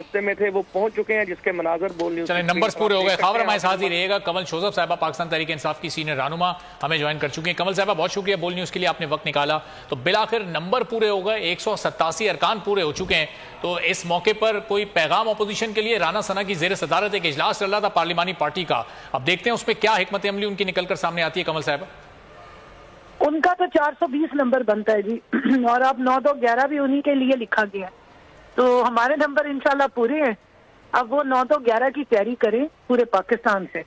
راستے میں تھے وہ پہنچ چکے ہیں، جس کے مناظر بول نیوز چلیں نمبرز پورے ہو گئے. خبر ہمارے ساتھ ہی رہے گا. کمل شوزف صاحبہ پاکستان تحریک انصاف کی سینئر رہنما ہمیں جوائن کر چکی ہیں. کمل صاحبہ بہت شکریہ بول نیوز کے لیے، آپ نے وقت نکالا. تو بالآخر نمبر پورے ہو گئے، 187 ارکان پورے ہو چکے ہیں. تو اس موقع پر کوئی پیغام اپوزیشن کے لیے؟ رانا ثنا کی زیر صدارت ایک اجلاس چل رہا تھا پارلیمانی پارٹی کا، اب دیکھتے ہیں اس پہ کیا حکمت عملی ان کی نکل کر سامنے آتی ہے. کمل صاحبہ ان کا تو 420 نمبر بنتا ہے جی، اور اب 9-2-11 بھی انہی کے لیے لکھا گیا ہے، تو ہمارے نمبر انشاءاللہ پورے ہیں. اب وہ 9-2-11 کی تیاری کریں پورے پاکستان سے.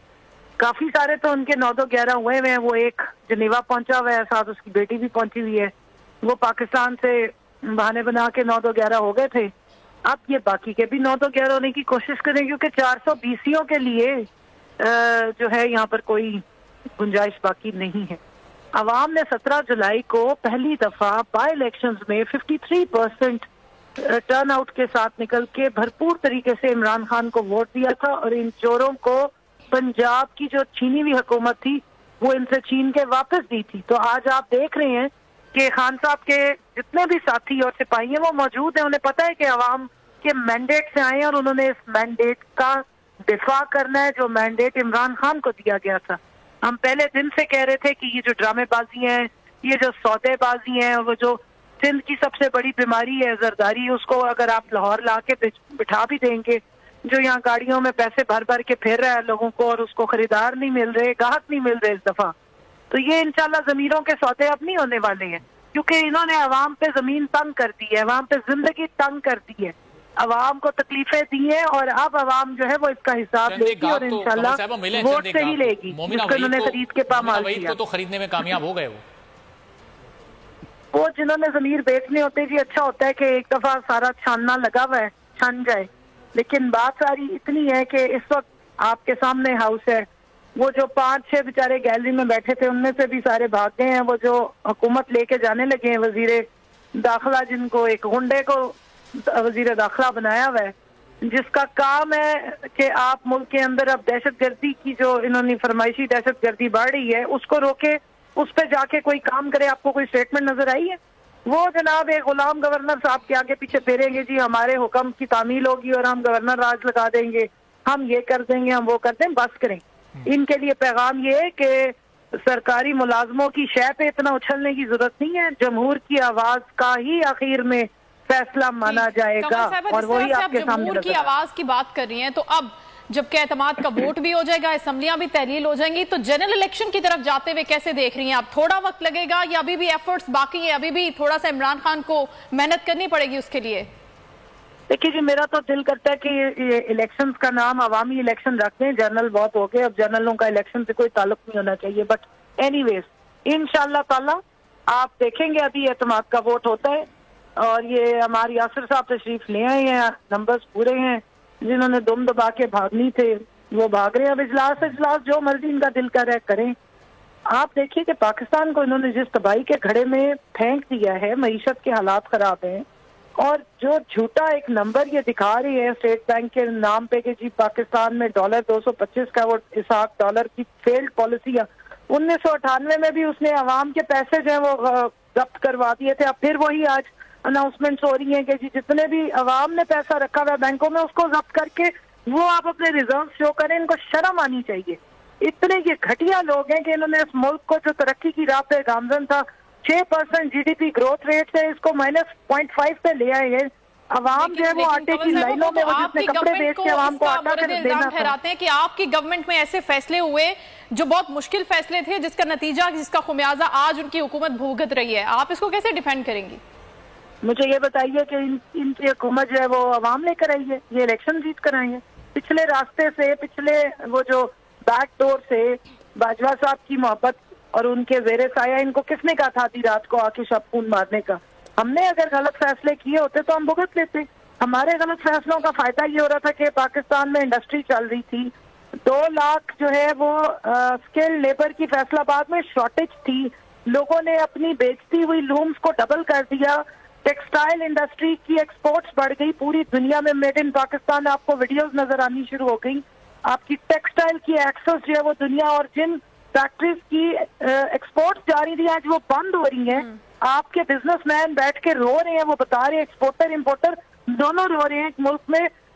کافی سارے تو ان کے 9-2-11 ہوئے ہیں. وہ ایک جنیوا پہنچا ہوا ہے، ساتھ اس کی بیٹی بھی پہنچی ہوئی ہے. وہ پاکستان سے بہانے بنا کے 9-2-11 ہو گئے تھے. اب یہ باقی کے بھی 9-2-11 ہونے کی کوشش کریں، کیونکہ 420 کے لیے جو ہے یہاں پر کوئی گنجائش باقی نہیں ہے. عوام نے 17 جولائی کو پہلی دفعہ بائی الیکشنز میں 53% ٹرن آؤٹ کے ساتھ نکل کے بھرپور طریقے سے عمران خان کو ووٹ دیا تھا، اور ان چوروں کو پنجاب کی جو چھینی ہوئی حکومت تھی وہ ان سے چھین کے واپس دی تھی. تو آج آپ دیکھ رہے ہیں کہ خان صاحب کے جتنے بھی ساتھی اور سپاہی ہیں وہ موجود ہیں. انہیں پتہ ہے کہ عوام کے مینڈیٹ سے آئے ہیں، اور انہوں نے اس مینڈیٹ کا دفاع کرنا ہے جو مینڈیٹ عمران خان کو دیا گیا تھا. ہم پہلے دن سے کہہ رہے تھے کہ یہ جو ڈرامے بازی ہیں، یہ جو سودے بازی ہیں، وہ جو سندھ کی سب سے بڑی بیماری ہے زرداری، اس کو اگر آپ لاہور لا کے بٹھا بھی دیں گے، جو یہاں گاڑیوں میں پیسے بھر بھر کے پھیر رہا ہے لوگوں کو، اور اس کو خریدار نہیں مل رہے، گاہک نہیں مل رہے اس دفعہ، تو یہ انشاءاللہ ضمیروں کے سودے اب نہیں ہونے والے ہیں، کیونکہ انہوں نے عوام پہ زمین تنگ کر دی ہے، عوام پہ زندگی تنگ کر دی ہے، عوام کو تکلیفیں دی ہیں، اور اب عوام جو ہے وہ اس کا حساب لے گی، اور انشاءاللہ ووٹ سے ہی لے گی جس کو انہوں نے خرید کے پامال کیا. تو خریدنے میں کامیاب ہو گئے وہ جنہوں نے ضمیر بیچنے ہوتے جی، اچھا ہوتا ہے کہ ایک دفعہ سارا چھاننا لگا ہوا ہے، چھن جائے. لیکن بات ساری اتنی ہے کہ اس وقت آپ کے سامنے ہاؤس ہے، وہ جو 5-6 بیچارے گیلری میں بیٹھے تھے ان میں سے بھی سارے بھاگ گئے ہیں. وہ جو حکومت لے کے جانے لگے ہیں وزیر داخلہ، جن کو ایک غنڈے کو وزیر داخلہ بنایا ہوا ہے، جس کا کام ہے کہ آپ ملک کے اندر اب دہشت گردی کی جو انہوں نے فرمائشی دہشت گردی بڑھ رہی ہے اس کو روکے، اس پہ جا کے کوئی کام کرے. آپ کو کوئی سٹیٹمنٹ نظر آئی ہے؟ وہ جناب ایک غلام گورنر صاحب کے آگے پیچھے پھیریں گے جی ہمارے حکم کی تعمیل ہوگی اور ہم گورنر راج لگا دیں گے، ہم یہ کر دیں گے، ہم وہ کر دیں. بس کریں. ان کے لیے پیغام یہ ہے کہ سرکاری ملازموں کی شے پہ اتنا اچھلنے کی ضرورت نہیں ہے. جمہور کی آواز کا ہی آخر میں فیصلہ مانا جائے گا، اور وہی آپ کے سامنے جمہور کی آواز کی بات کر رہی ہیں. تو اب جب کہ اعتماد کا ووٹ بھی ہو جائے گا، اسمبلیاں بھی تحلیل ہو جائیں گی، تو جنرل الیکشن کی طرف جاتے ہوئے کیسے دیکھ رہی ہیں آپ؟ تھوڑا وقت لگے گا یا ابھی بھی ایفرٹس باقی ہیں، ابھی بھی تھوڑا سا عمران خان کو محنت کرنی پڑے گی اس کے لیے؟ دیکھیے جی، میرا تو دل کرتا ہے کہ یہ الیکشنز کا نام عوامی الیکشن رکھ دیں. جنرل بہت ہو گئے، اب جنرلوں کا الیکشن سے کوئی تعلق نہیں ہونا چاہیے. بٹ اینی ویز انشاءاللہ تعالی آپ دیکھیں گے ابھی اعتماد کا ووٹ ہوتا ہے، اور یہ ہمارے یاسر صاحب تشریف لے آئے ہیں، نمبرز پورے ہیں. جنہوں نے دم دبا کے بھاگنی تھے وہ بھاگ رہے ہیں. اب اجلاس جو مرضی ان کا دل کر رہا ہے کریں. آپ دیکھیے کہ پاکستان کو انہوں نے جس تباہی کے گھڑے میں پھینک دیا ہے، معیشت کے حالات خراب ہیں، اور جو جھوٹا ایک نمبر یہ دکھا رہی ہے اسٹیٹ بینک کے نام پہ کہ جی پاکستان میں $225 کا وہ اسحاق ڈالر کی فیلڈ پالیسی ہے. 1998 میں بھی اس نے عوام کے پیسے جو ہیں وہ ضبط کروا دیے تھے. اب پھر وہی آج اناؤنسمنٹس ہو رہی ہیں کہ جی جتنے بھی عوام نے پیسہ رکھا ہوا ہے بینکوں میں اس کو ضبط کر کے وہ آپ اپنے ریزرو شو کریں. ان کو شرم آنی چاہیے. اتنے یہ گھٹیا لوگ ہیں کہ انہوں نے اس ملک کو جو ترقی کی راہ پہ گامزن تھا 6% G D P growth rate سے اس کو -0.5 پہ لے آئے ہیں. عوام جو ہے وہ آٹے کی لائنوں میں وہ جتنے کپڑے بیچ کے عوام کو آٹا کر دینا ٹھہراتے ہیں کہ آپ کی گورنمنٹ میں ایسے فیصلے ہوئے جو بہت مشکل فیصلے تھے، جس کا نتیجہ، جس کا خمیازہ آج ان کی حکومت بھگت رہی ہے. آپ اس کو کیسے ڈیفینڈ کریں گی؟ مجھے یہ بتائیے کہ ان کی حکومت جو ہے وہ عوام لے کر آئی ہے، یہ الیکشن جیت کر آئی ہے. پچھلے راستے سے، پچھلے وہ جو بیک ڈور سے باجوہ صاحب کی محبت اور ان کے زیر سایہ ان کو کس نے کہا تھا آدھی رات کو آ کے شب خون مارنے کا؟ ہم نے اگر غلط فیصلے کیے ہوتے تو ہم بھگت لیتے. ہمارے غلط فیصلوں کا فائدہ یہ ہو رہا تھا کہ پاکستان میں انڈسٹری چل رہی تھی، 2 لاکھ جو ہے وہ اسکل لیبر کی فیصلہ آباد میں شارٹیج تھی. لوگوں نے اپنی بیچتی ہوئی لومز کو ڈبل کر دیا. ٹیکسٹائل انڈسٹری کی ایکسپورٹس بڑھ گئی. پوری دنیا میں میڈ ان پاکستان آپ کو ویڈیوز نظر آنی شروع ہو گئی. آپ کی ٹیکسٹائل کی ایکسس جو ہے وہ دنیا، اور جن فیکٹریز کی ایکسپورٹس جاری تھی آج وہ بند ہو رہی ہیں. آپ کے بزنس مین بیٹھ کے رو رہے ہیں، وہ بتا رہے ہیں، ایکسپورٹر امپورٹر دونوں رو رہے ہیں. ملک میں